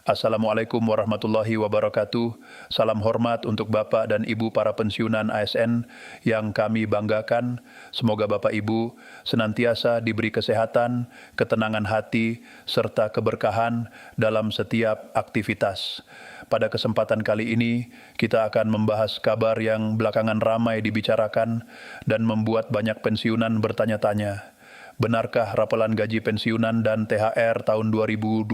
Assalamualaikum warahmatullahi wabarakatuh. Salam hormat untuk Bapak dan Ibu para pensiunan ASN yang kami banggakan. Semoga Bapak Ibu senantiasa diberi kesehatan, ketenangan hati, serta keberkahan dalam setiap aktivitas. Pada kesempatan kali ini, kita akan membahas kabar yang belakangan ramai dibicarakan dan membuat banyak pensiunan bertanya-tanya. Benarkah rapelan gaji pensiunan dan THR tahun 2026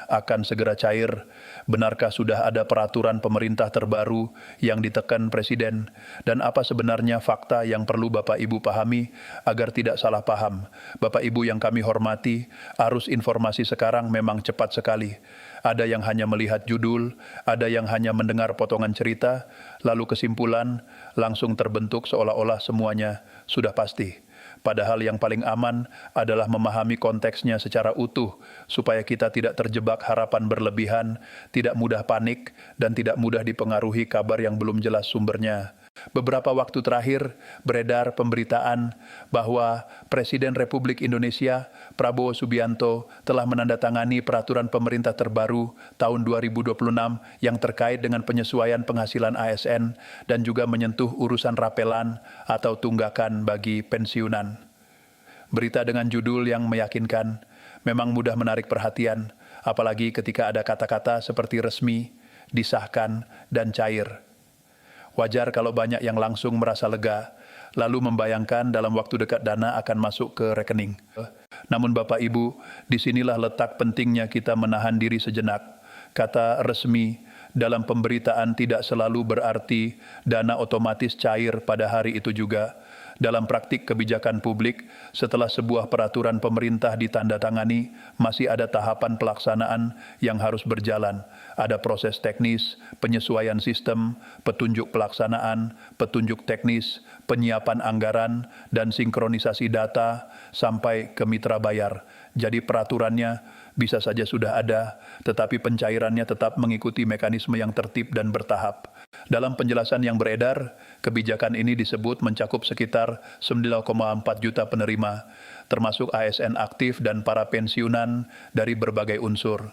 akan segera cair? Benarkah sudah ada peraturan pemerintah terbaru yang ditekan Presiden? Dan apa sebenarnya fakta yang perlu Bapak Ibu pahami agar tidak salah paham? Bapak Ibu yang kami hormati, arus informasi sekarang memang cepat sekali. Ada yang hanya melihat judul, ada yang hanya mendengar potongan cerita, lalu kesimpulan langsung terbentuk seolah-olah semuanya sudah pasti. Padahal yang paling aman adalah memahami konteksnya secara utuh, supaya kita tidak terjebak harapan berlebihan, tidak mudah panik, dan tidak mudah dipengaruhi kabar yang belum jelas sumbernya. Beberapa waktu terakhir beredar pemberitaan bahwa Presiden Republik Indonesia Prabowo Subianto telah menandatangani peraturan pemerintah terbaru tahun 2026 yang terkait dengan penyesuaian penghasilan ASN dan juga menyentuh urusan rapelan atau tunggakan bagi pensiunan. Berita dengan judul yang meyakinkan memang mudah menarik perhatian, apalagi ketika ada kata-kata seperti resmi, disahkan, dan cair. Wajar kalau banyak yang langsung merasa lega, lalu membayangkan dalam waktu dekat dana akan masuk ke rekening. Namun Bapak Ibu, disinilah letak pentingnya kita menahan diri sejenak. Kata resmi dalam pemberitaan tidak selalu berarti dana otomatis cair pada hari itu juga. Dalam praktik kebijakan publik, setelah sebuah peraturan pemerintah ditandatangani, masih ada tahapan pelaksanaan yang harus berjalan. Ada proses teknis, penyesuaian sistem, petunjuk pelaksanaan, petunjuk teknis, penyiapan anggaran, dan sinkronisasi data sampai ke mitra bayar. Jadi peraturannya bisa saja sudah ada, tetapi pencairannya tetap mengikuti mekanisme yang tertib dan bertahap. Dalam penjelasan yang beredar, kebijakan ini disebut mencakup sekitar 9,4 juta penerima, termasuk ASN aktif dan para pensiunan dari berbagai unsur.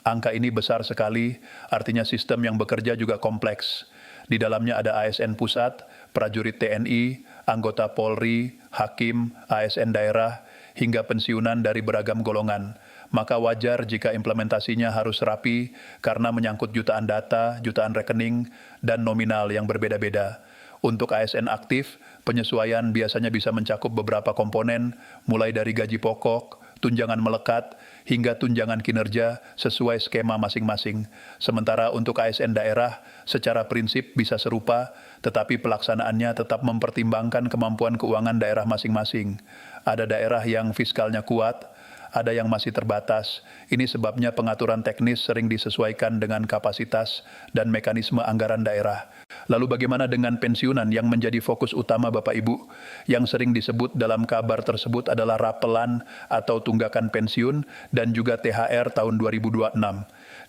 Angka ini besar sekali, artinya sistem yang bekerja juga kompleks. Di dalamnya ada ASN pusat, prajurit TNI, anggota Polri, hakim, ASN daerah, hingga pensiunan dari beragam golongan. Maka wajar jika implementasinya harus rapi karena menyangkut jutaan data, jutaan rekening, dan nominal yang berbeda-beda. Untuk ASN aktif, penyesuaian biasanya bisa mencakup beberapa komponen, mulai dari gaji pokok, tunjangan melekat, hingga tunjangan kinerja sesuai skema masing-masing. Sementara untuk ASN daerah, secara prinsip bisa serupa, tetapi pelaksanaannya tetap mempertimbangkan kemampuan keuangan daerah masing-masing. Ada daerah yang fiskalnya kuat, ada yang masih terbatas. Ini sebabnya pengaturan teknis sering disesuaikan dengan kapasitas dan mekanisme anggaran daerah. Lalu bagaimana dengan pensiunan yang menjadi fokus utama Bapak Ibu? Yang sering disebut dalam kabar tersebut adalah rapelan atau tunggakan pensiun dan juga THR tahun 2026.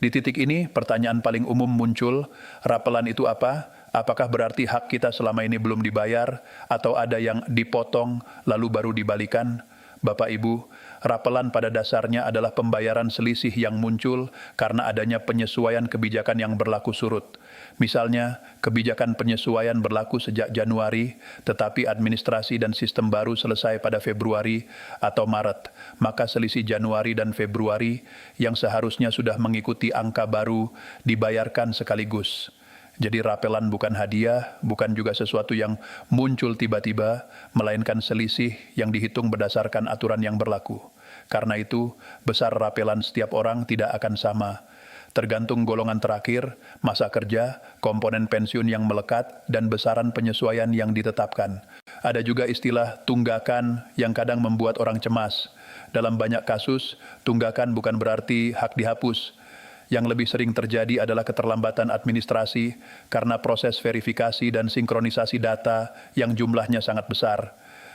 Di titik ini, pertanyaan paling umum muncul, rapelan itu apa? Apakah berarti hak kita selama ini belum dibayar atau ada yang dipotong lalu baru dibalikan? Bapak Ibu, rapelan pada dasarnya adalah pembayaran selisih yang muncul karena adanya penyesuaian kebijakan yang berlaku surut. Misalnya, kebijakan penyesuaian berlaku sejak Januari, tetapi administrasi dan sistem baru selesai pada Februari atau Maret. Maka selisih Januari dan Februari yang seharusnya sudah mengikuti angka baru dibayarkan sekaligus. Jadi rapelan bukan hadiah, bukan juga sesuatu yang muncul tiba-tiba, melainkan selisih yang dihitung berdasarkan aturan yang berlaku. Karena itu, besar rapelan setiap orang tidak akan sama. Tergantung golongan terakhir, masa kerja, komponen pensiun yang melekat, dan besaran penyesuaian yang ditetapkan. Ada juga istilah tunggakan yang kadang membuat orang cemas. Dalam banyak kasus, tunggakan bukan berarti hak dihapus. Yang lebih sering terjadi adalah keterlambatan administrasi karena proses verifikasi dan sinkronisasi data yang jumlahnya sangat besar.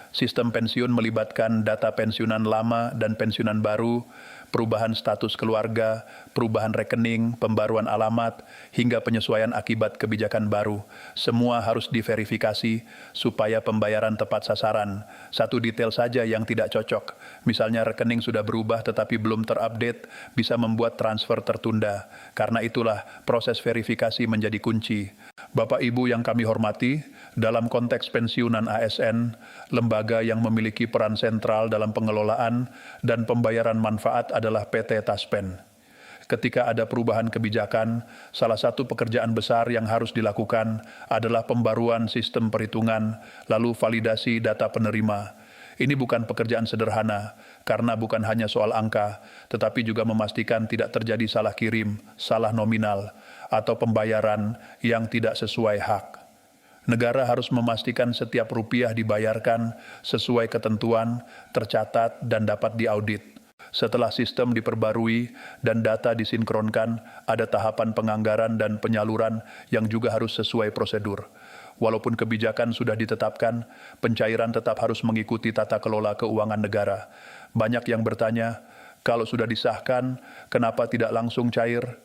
Sistem pensiun melibatkan data pensiunan lama dan pensiunan baru, perubahan status keluarga, perubahan rekening, pembaruan alamat, hingga penyesuaian akibat kebijakan baru. Semua harus diverifikasi supaya pembayaran tepat sasaran. Satu detail saja yang tidak cocok, misalnya rekening sudah berubah tetapi belum terupdate, bisa membuat transfer tertunda. Karena itulah proses verifikasi menjadi kunci. Bapak Ibu yang kami hormati, dalam konteks pensiunan ASN, lembaga yang memiliki peran sentral dalam pengelolaan dan pembayaran manfaat adalah PT Taspen. Ketika ada perubahan kebijakan, salah satu pekerjaan besar yang harus dilakukan adalah pembaruan sistem perhitungan, lalu validasi data penerima. Ini bukan pekerjaan sederhana, karena bukan hanya soal angka, tetapi juga memastikan tidak terjadi salah kirim, salah nominal, atau pembayaran yang tidak sesuai hak. Negara harus memastikan setiap rupiah dibayarkan sesuai ketentuan, tercatat, dan dapat diaudit. Setelah sistem diperbarui dan data disinkronkan, ada tahapan penganggaran dan penyaluran yang juga harus sesuai prosedur. Walaupun kebijakan sudah ditetapkan, pencairan tetap harus mengikuti tata kelola keuangan negara. Banyak yang bertanya, kalau sudah disahkan, kenapa tidak langsung cair?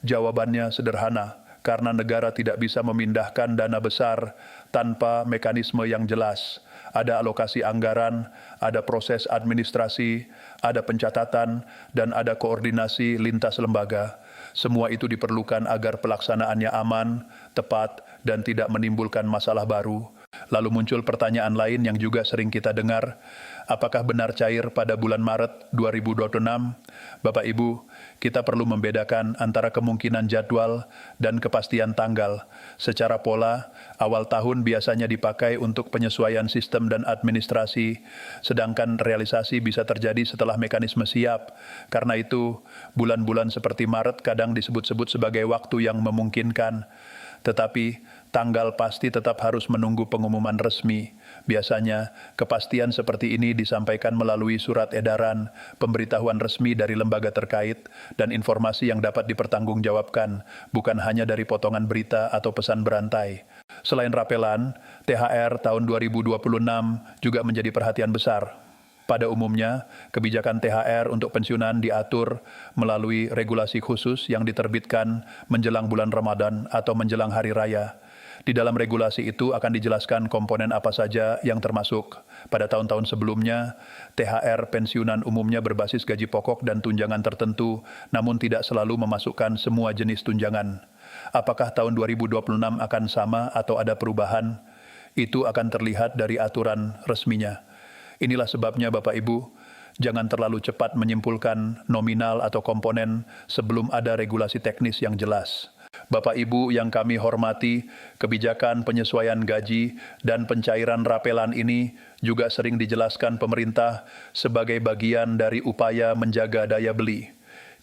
Jawabannya sederhana, karena negara tidak bisa memindahkan dana besar tanpa mekanisme yang jelas. Ada alokasi anggaran, ada proses administrasi, ada pencatatan, dan ada koordinasi lintas lembaga. Semua itu diperlukan agar pelaksanaannya aman, tepat, dan tidak menimbulkan masalah baru. Lalu muncul pertanyaan lain yang juga sering kita dengar, apakah benar cair pada bulan Maret 2026? Bapak Ibu, kita perlu membedakan antara kemungkinan jadwal dan kepastian tanggal. Secara pola, awal tahun biasanya dipakai untuk penyesuaian sistem dan administrasi, sedangkan realisasi bisa terjadi setelah mekanisme siap. Karena itu, bulan-bulan seperti Maret kadang disebut-sebut sebagai waktu yang memungkinkan. Tetapi, tanggal pasti tetap harus menunggu pengumuman resmi. Biasanya, kepastian seperti ini disampaikan melalui surat edaran, pemberitahuan resmi dari lembaga terkait, dan informasi yang dapat dipertanggungjawabkan, bukan hanya dari potongan berita atau pesan berantai. Selain rapelan, THR tahun 2026 juga menjadi perhatian besar. Pada umumnya, kebijakan THR untuk pensiunan diatur melalui regulasi khusus yang diterbitkan menjelang bulan Ramadan atau menjelang Hari Raya. Di dalam regulasi itu akan dijelaskan komponen apa saja yang termasuk. Pada tahun-tahun sebelumnya, THR pensiunan umumnya berbasis gaji pokok dan tunjangan tertentu, namun tidak selalu memasukkan semua jenis tunjangan. Apakah tahun 2026 akan sama atau ada perubahan? Itu akan terlihat dari aturan resminya. Inilah sebabnya Bapak Ibu, jangan terlalu cepat menyimpulkan nominal atau komponen sebelum ada regulasi teknis yang jelas. Bapak Ibu yang kami hormati, kebijakan penyesuaian gaji dan pencairan rapelan ini juga sering dijelaskan pemerintah sebagai bagian dari upaya menjaga daya beli.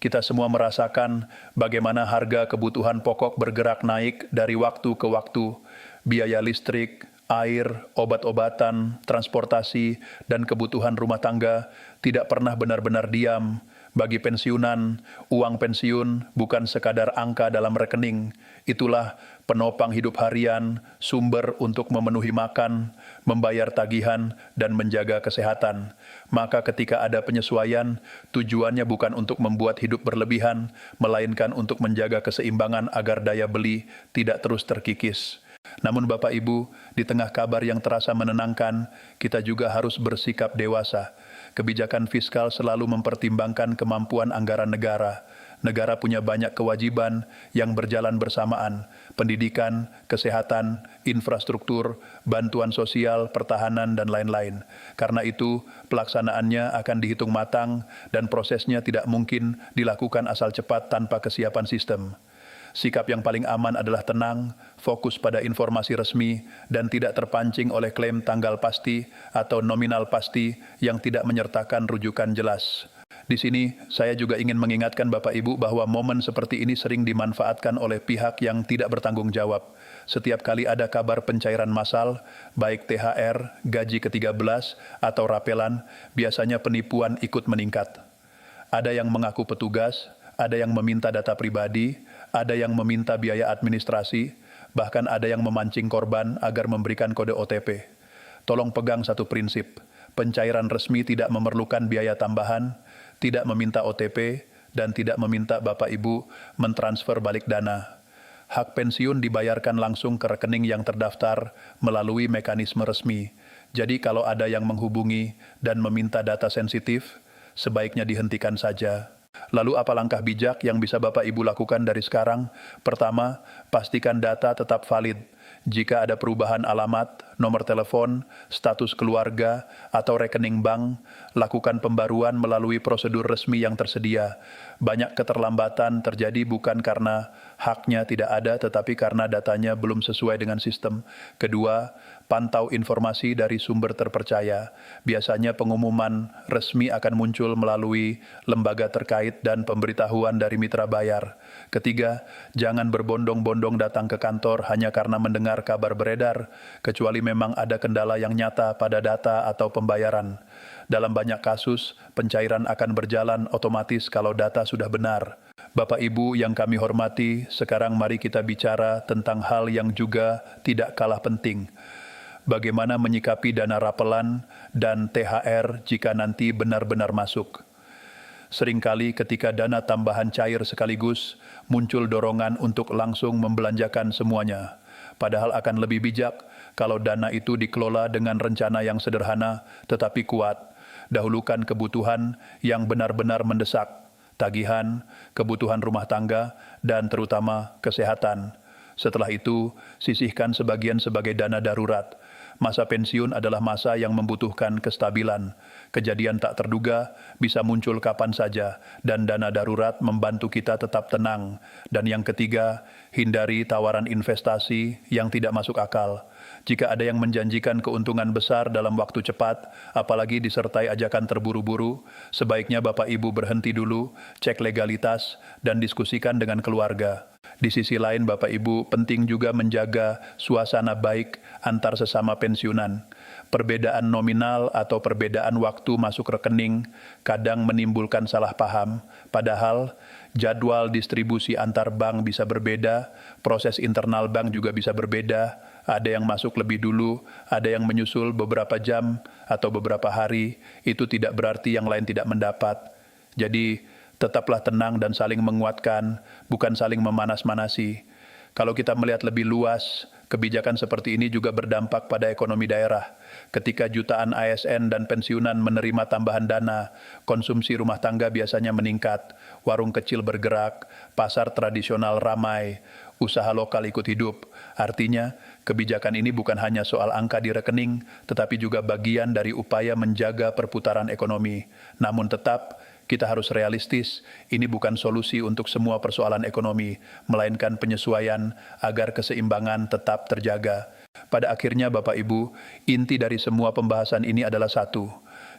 Kita semua merasakan bagaimana harga kebutuhan pokok bergerak naik dari waktu ke waktu. Biaya listrik, air, obat-obatan, transportasi, dan kebutuhan rumah tangga tidak pernah benar-benar diam. Bagi pensiunan, uang pensiun bukan sekadar angka dalam rekening. Itulah penopang hidup harian, sumber untuk memenuhi makan, membayar tagihan, dan menjaga kesehatan. Maka ketika ada penyesuaian, tujuannya bukan untuk membuat hidup berlebihan, melainkan untuk menjaga keseimbangan agar daya beli tidak terus terkikis. Namun Bapak Ibu, di tengah kabar yang terasa menenangkan, kita juga harus bersikap dewasa. Kebijakan fiskal selalu mempertimbangkan kemampuan anggaran negara. Negara punya banyak kewajiban yang berjalan bersamaan, pendidikan, kesehatan, infrastruktur, bantuan sosial, pertahanan, dan lain-lain. Karena itu, pelaksanaannya akan dihitung matang dan prosesnya tidak mungkin dilakukan asal cepat tanpa kesiapan sistem. Sikap yang paling aman adalah tenang, fokus pada informasi resmi, dan tidak terpancing oleh klaim tanggal pasti atau nominal pasti yang tidak menyertakan rujukan jelas. Di sini, saya juga ingin mengingatkan Bapak Ibu bahwa momen seperti ini sering dimanfaatkan oleh pihak yang tidak bertanggung jawab. Setiap kali ada kabar pencairan massal, baik THR, gaji ke-13, atau rapelan, biasanya penipuan ikut meningkat. Ada yang mengaku petugas, ada yang meminta data pribadi, ada yang meminta biaya administrasi, bahkan ada yang memancing korban agar memberikan kode OTP. Tolong pegang satu prinsip, pencairan resmi tidak memerlukan biaya tambahan, tidak meminta OTP, dan tidak meminta Bapak Ibu mentransfer balik dana. Hak pensiun dibayarkan langsung ke rekening yang terdaftar melalui mekanisme resmi. Jadi kalau ada yang menghubungi dan meminta data sensitif, sebaiknya dihentikan saja. Lalu apa langkah bijak yang bisa Bapak Ibu lakukan dari sekarang? Pertama, pastikan data tetap valid. Jika ada perubahan alamat, nomor telepon, status keluarga, atau rekening bank, lakukan pembaruan melalui prosedur resmi yang tersedia. Banyak keterlambatan terjadi bukan karena haknya tidak ada, tetapi karena datanya belum sesuai dengan sistem. Kedua, pantau informasi dari sumber terpercaya. Biasanya pengumuman resmi akan muncul melalui lembaga terkait dan pemberitahuan dari mitra bayar. Ketiga, jangan berbondong-bondong datang ke kantor hanya karena mendengar kabar beredar, kecuali memang ada kendala yang nyata pada data atau pembayaran. Dalam banyak kasus, pencairan akan berjalan otomatis kalau data sudah benar. Bapak Ibu yang kami hormati, sekarang mari kita bicara tentang hal yang juga tidak kalah penting. Bagaimana menyikapi dana rapelan dan THR jika nanti benar-benar masuk. Seringkali ketika dana tambahan cair sekaligus, muncul dorongan untuk langsung membelanjakan semuanya. Padahal akan lebih bijak kalau dana itu dikelola dengan rencana yang sederhana tetapi kuat. Dahulukan kebutuhan yang benar-benar mendesak, tagihan, kebutuhan rumah tangga, dan terutama kesehatan. Setelah itu, sisihkan sebagian sebagai dana darurat. Masa pensiun adalah masa yang membutuhkan kestabilan. Kejadian tak terduga bisa muncul kapan saja, dan dana darurat membantu kita tetap tenang. Dan yang ketiga, hindari tawaran investasi yang tidak masuk akal. Jika ada yang menjanjikan keuntungan besar dalam waktu cepat, apalagi disertai ajakan terburu-buru, sebaiknya Bapak Ibu berhenti dulu, cek legalitas, dan diskusikan dengan keluarga. Di sisi lain, Bapak Ibu penting juga menjaga suasana baik antar sesama pensiunan. Perbedaan nominal atau perbedaan waktu masuk rekening kadang menimbulkan salah paham, padahal jadwal distribusi antar bank bisa berbeda, proses internal bank juga bisa berbeda, ada yang masuk lebih dulu, ada yang menyusul beberapa jam atau beberapa hari, itu tidak berarti yang lain tidak mendapat. Jadi, tetaplah tenang dan saling menguatkan, bukan saling memanas-manasi. Kalau kita melihat lebih luas, kebijakan seperti ini juga berdampak pada ekonomi daerah. Ketika jutaan ASN dan pensiunan menerima tambahan dana, konsumsi rumah tangga biasanya meningkat, warung kecil bergerak, pasar tradisional ramai, usaha lokal ikut hidup. Artinya, kebijakan ini bukan hanya soal angka di rekening, tetapi juga bagian dari upaya menjaga perputaran ekonomi. Namun tetap, kita harus realistis, ini bukan solusi untuk semua persoalan ekonomi, melainkan penyesuaian agar keseimbangan tetap terjaga. Pada akhirnya Bapak Ibu, inti dari semua pembahasan ini adalah satu.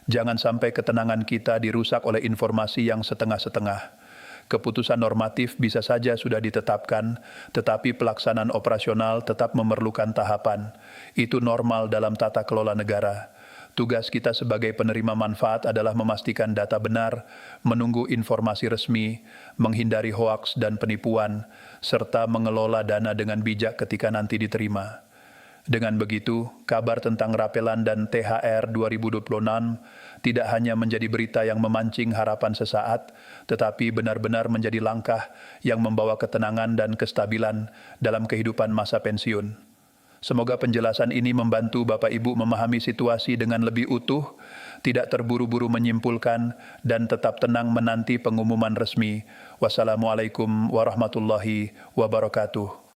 Jangan sampai ketenangan kita dirusak oleh informasi yang setengah-setengah. Keputusan normatif bisa saja sudah ditetapkan, tetapi pelaksanaan operasional tetap memerlukan tahapan. Itu normal dalam tata kelola negara. Tugas kita sebagai penerima manfaat adalah memastikan data benar, menunggu informasi resmi, menghindari hoaks dan penipuan, serta mengelola dana dengan bijak ketika nanti diterima. Dengan begitu, kabar tentang rapelan dan THR 2026 tidak hanya menjadi berita yang memancing harapan sesaat, tetapi benar-benar menjadi langkah yang membawa ketenangan dan kestabilan dalam kehidupan masa pensiun. Semoga penjelasan ini membantu Bapak Ibu memahami situasi dengan lebih utuh, tidak terburu-buru menyimpulkan, dan tetap tenang menanti pengumuman resmi. Wassalamualaikum warahmatullahi wabarakatuh.